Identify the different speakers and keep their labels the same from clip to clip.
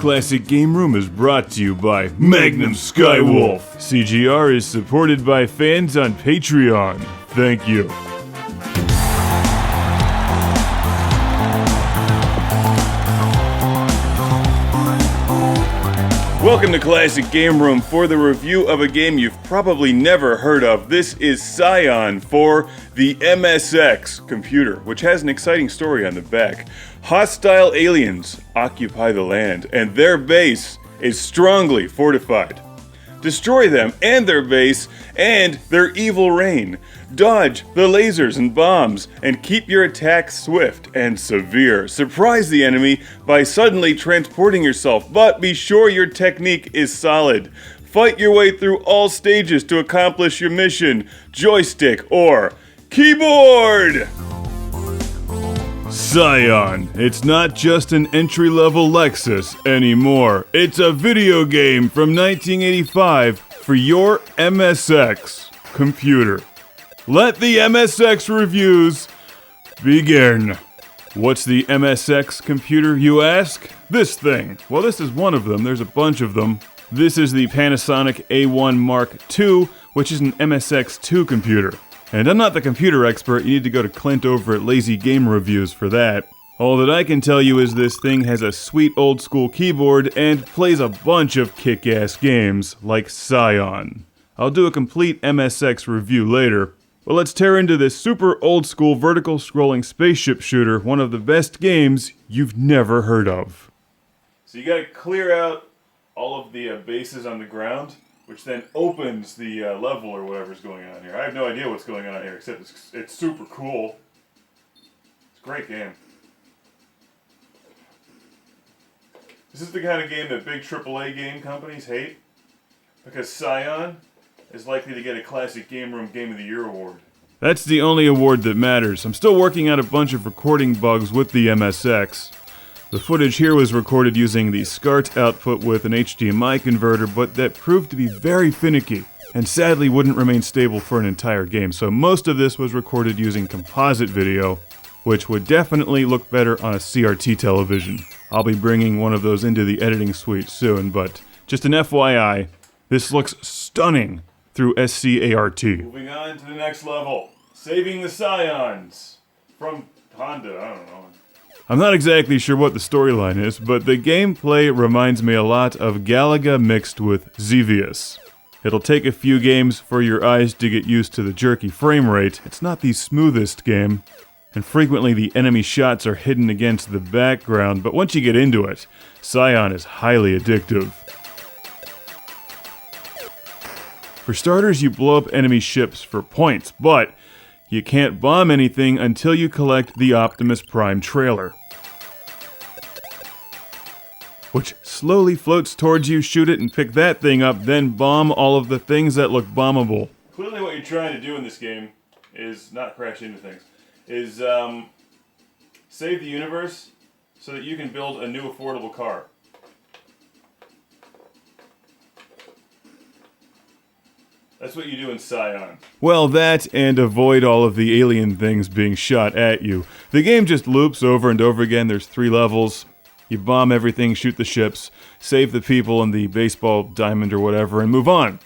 Speaker 1: Classic Game Room is brought to you by Magnum Skywolf. CGR is supported by fans on Patreon. Thank you. Welcome to Classic Game Room for the review of a game you've probably never heard of. This is Scion for the MSX computer, which has an exciting story on the back. Hostile aliens occupy the land, and their base is strongly fortified. Destroy them and their base and their evil reign. Dodge the lasers and bombs and keep your attacks swift and severe. Surprise the enemy by suddenly transporting yourself, but be sure your technique is solid. Fight your way through all stages to accomplish your mission. Joystick or keyboard! Scion. It's not just an entry-level Lexus anymore. It's a video game from 1985 for your MSX computer. Let the MSX reviews begin. What's the MSX computer, you ask? This thing. Well, this is one of them. There's a bunch of them. This is the Panasonic A1 Mark II, which is an MSX2 computer. And I'm not the computer expert, you need to go to Clint over at Lazy Game Reviews for that. All that I can tell you is this thing has a sweet old school keyboard and plays a bunch of kick-ass games, like Scion. I'll do a complete MSX review later, but let's tear into this super old school vertical scrolling spaceship shooter, one of the best games you've never heard of. So you gotta clear out all of the bases on the ground, which then opens the level or whatever's going on here. I have no idea what's going on here, except it's super cool. It's a great game. This is the kind of game that big AAA game companies hate, because Scion is likely to get a Classic Game Room Game of the Year award. That's the only award that matters. I'm still working out a bunch of recording bugs with the MSX. The footage here was recorded using the SCART output with an HDMI converter, but that proved to be very finicky, and sadly wouldn't remain stable for an entire game, so most of this was recorded using composite video, which would definitely look better on a CRT television. I'll be bringing one of those into the editing suite soon, but just an FYI, this looks stunning through SCART. Moving on to the next level, saving the Scions from Honda, I don't know. I'm not exactly sure what the storyline is, but the gameplay reminds me a lot of Galaga mixed with Xevious. It'll take a few games for your eyes to get used to the jerky frame rate. It's not the smoothest game, and frequently the enemy shots are hidden against the background, but once you get into it, Scion is highly addictive. For starters, you blow up enemy ships for points, but you can't bomb anything until you collect the Optimus Prime trailer, which slowly floats towards you. Shoot it and pick that thing up, then bomb all of the things that look bombable. Clearly what you're trying to do in this game is not crash into things, is save the universe so that you can build a new affordable car. That's what you do in Scion. Well, that and avoid all of the alien things being shot at you. The game just loops over and over again. There's 3 levels. You bomb everything, shoot the ships, save the people and the baseball diamond or whatever, and move on.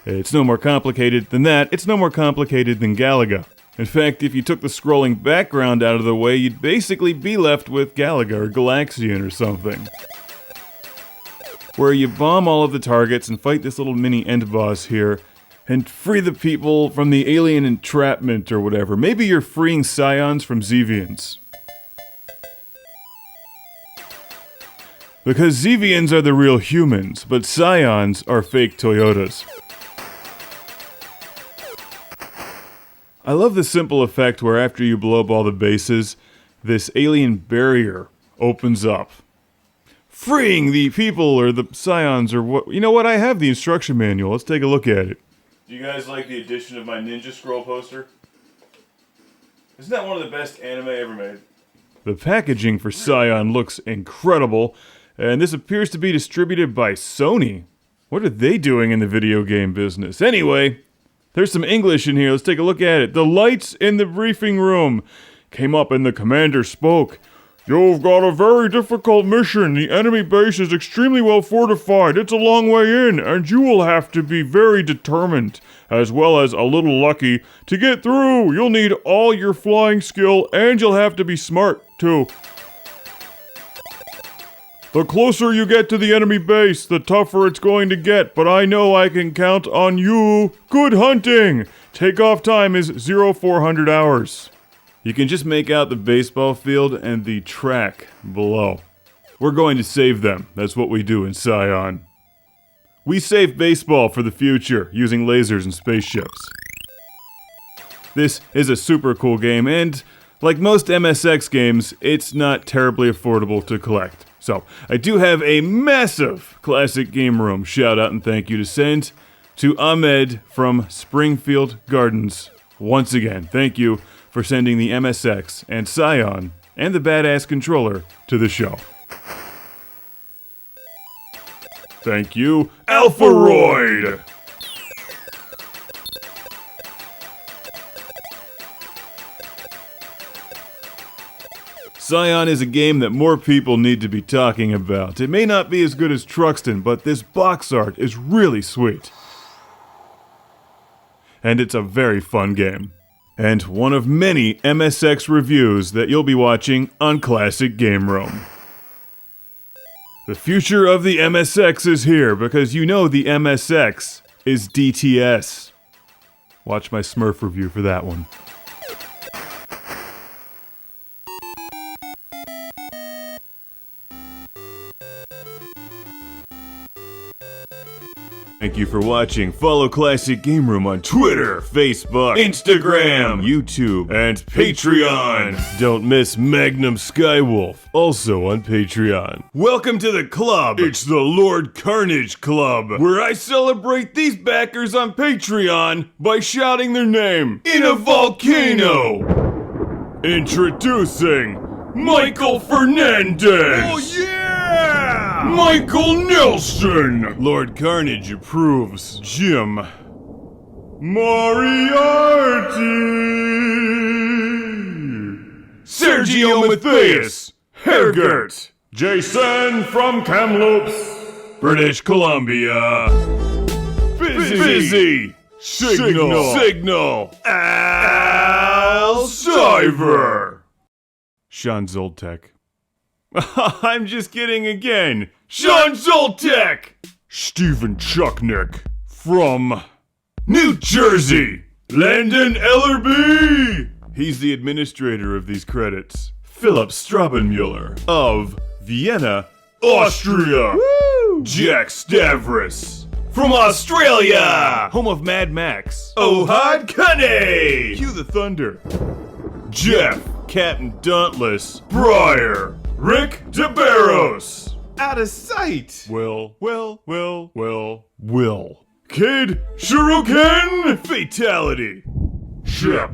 Speaker 1: It's no more complicated than that. It's no more complicated than Galaga. In fact, if you took the scrolling background out of the way, you'd basically be left with Galaga or Galaxian or something, where you bomb all of the targets and fight this little mini end boss here, and free the people from the alien entrapment or whatever. Maybe you're freeing Scions from Xevians. Because Xevians are the real humans, but Scions are fake Toyotas. I love the simple effect where after you blow up all the bases, this alien barrier opens up, freeing the people or the Scions or what. You know what? I have the instruction manual. Let's take a look at it. Do you guys like the addition of my Ninja Scroll poster? Isn't that one of the best anime ever made? The packaging for Scion looks incredible, and this appears to be distributed by Sony. What are they doing in the video game business? Anyway, there's some English in here. Let's take a look at it. The lights in the briefing room came up and the commander spoke. You've got a very difficult mission. The enemy base is extremely well fortified. It's a long way in, and you will have to be very determined, as well as a little lucky, to get through. You'll need all your flying skill, and you'll have to be smart, too. The closer you get to the enemy base, the tougher it's going to get, but I know I can count on you. Good hunting! Takeoff time is 0400 hours. You can just make out the baseball field and the track below. We're going to save them. That's what we do in Scion. We save baseball for the future, using lasers and spaceships. This is a super cool game, and like most MSX games, it's not terribly affordable to collect. So, I do have a massive Classic Game Room shout out and thank you to send to Ahmed from Springfield Gardens. Once again, thank you for sending the MSX and Scion and the badass controller to the show. Thank you, Alpharoid! Scion is a game that more people need to be talking about. It may not be as good as Truxton, but this box art is really sweet. And it's a very fun game. And one of many MSX reviews that you'll be watching on Classic Game Room. The future of the MSX is here, because you know the MSX is DTS. Watch my Smurf review for that one. Thank you for watching. Follow Classic Game Room on Twitter, Facebook, Instagram, YouTube, and Patreon. Don't miss Magnum Skywolf, also on Patreon. Welcome to the club. It's the Lord Carnage Club, where I celebrate these backers on Patreon by shouting their name in a volcano. Introducing Michael Fernandez. Oh yeah! Michael Nelson! Lord Carnage approves. Jim Moriarty! Sergio Matthias! Hergert! Jason from Kamloops, British Columbia! Fizzy! Signal! Al Cyver! Sean Zoltek. I'm just kidding again. Sean Zoltek! Stephen Chucknick from New Jersey. Landon Ellerby! He's the administrator of these credits. Philip Strabenmuller of Vienna, Austria. Woo! Jack Stavris from Australia, home of Mad Max. Ohad Kane! Cue the thunder. Jeff, Captain Dauntless, Breyer, Rick DeBarros. Out of sight. Will. Kid Shuriken Fatality. Ship.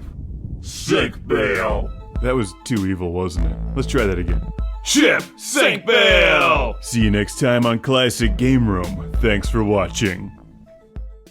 Speaker 1: Sink bail. That was too evil, wasn't it? Let's try that again. Ship. Sink bail. See you next time on Classic Game Room. Thanks for watching.